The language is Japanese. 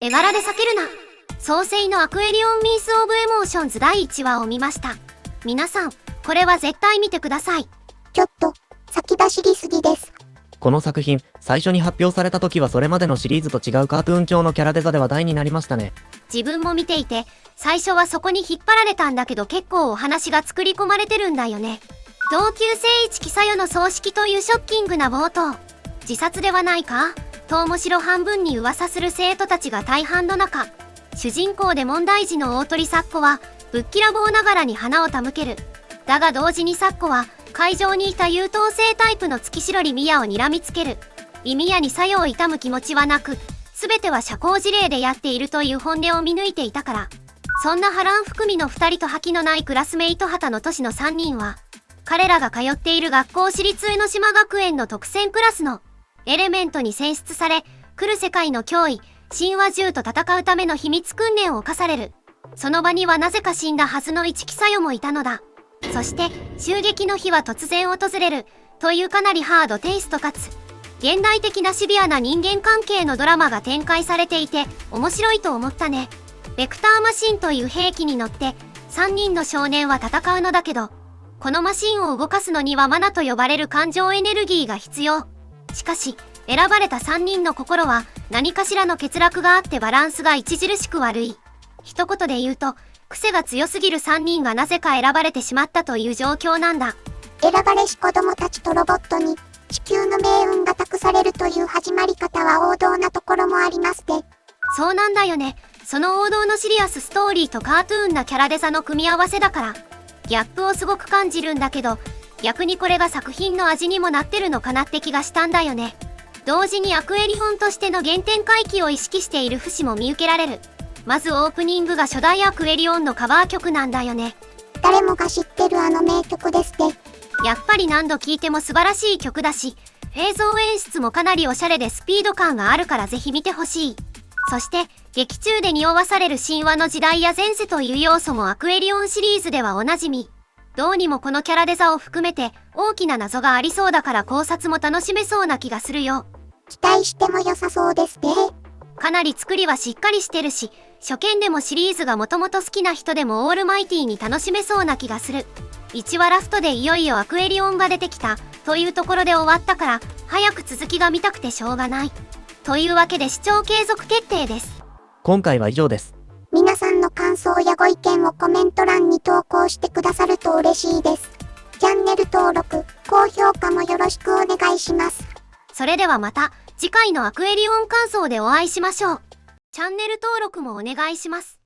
絵柄で避けるな。創世のアクエリオンミースオブエモーションズ第1話を見ました。皆さん、これは絶対見てください。ちょっと、先走りすぎです。この作品、最初に発表された時はそれまでのシリーズと違うカートゥーン調のキャラデザで話題になりましたね。自分も見ていて、最初はそこに引っ張られたんだけど結構お話が作り込まれてるんだよね。同級生一木さよの葬式というショッキングな冒頭。自殺ではないかと面白半分に噂する生徒たちが大半の中、主人公で問題児の大鳥咲子はぶっきらぼうながらに花を手向ける。だが同時に咲子は会場にいた優等生タイプの月白里宮を睨みつける。宮に作用を悼む気持ちはなく、全ては社交辞令でやっているという本音を見抜いていたから。そんな波乱含みの2人と覇気のないクラスメイト畑の都市の3人は、彼らが通っている学校私立江ノ島学園の特選クラスのエレメントに選出され、来る世界の脅威、神話獣と戦うための秘密訓練を課される。その場にはなぜか死んだはずの一木さよもいたのだ。そして、襲撃の日は突然訪れる、というかなりハードテイストかつ、現代的なシビアな人間関係のドラマが展開されていて、面白いと思ったね。ベクターマシンという兵器に乗って、3人の少年は戦うのだけど、このマシンを動かすのにはマナと呼ばれる感情エネルギーが必要。しかし、選ばれた3人の心は何かしらの欠落があってバランスが著しく悪い。一言で言うと、癖が強すぎる3人がなぜか選ばれてしまったという状況なんだ。選ばれし子供たちとロボットに地球の命運が託されるという始まり方は王道なところもありますね。そうなんだよね。その王道のシリアスストーリーとカートゥーンなキャラデザの組み合わせだから、ギャップをすごく感じるんだけど、逆にこれが作品の味にもなってるのかなって気がしたんだよね。同時にアクエリ本としての原点回帰を意識している節も見受けられる。まずオープニングが初代アクエリオンのカバー曲なんだよね。誰もが知ってるあの名曲ですね。やっぱり何度聴いても素晴らしい曲だし、映像演出もかなりおしゃれでスピード感があるからぜひ見てほしい。そして、劇中で匂わされる神話の時代や前世という要素もアクエリオンシリーズではおなじみ。どうにもこのキャラデザを含めて大きな謎がありそうだから考察も楽しめそうな気がするよ。期待しても良さそうですね。かなり作りはしっかりしてるし、初見でもシリーズがもともと好きな人でもオールマイティに楽しめそうな気がする。1話ラストでいよいよアクエリオンが出てきたというところで終わったから、早く続きが見たくてしょうがない。というわけで視聴継続決定です。今回は以上です。皆さんの感想やご意見をコメント欄に投稿してくださると嬉しいです。チャンネル登録、高評価もよろしくお願いします。それではまた次回のアクエリオン感想でお会いしましょう。チャンネル登録もお願いします。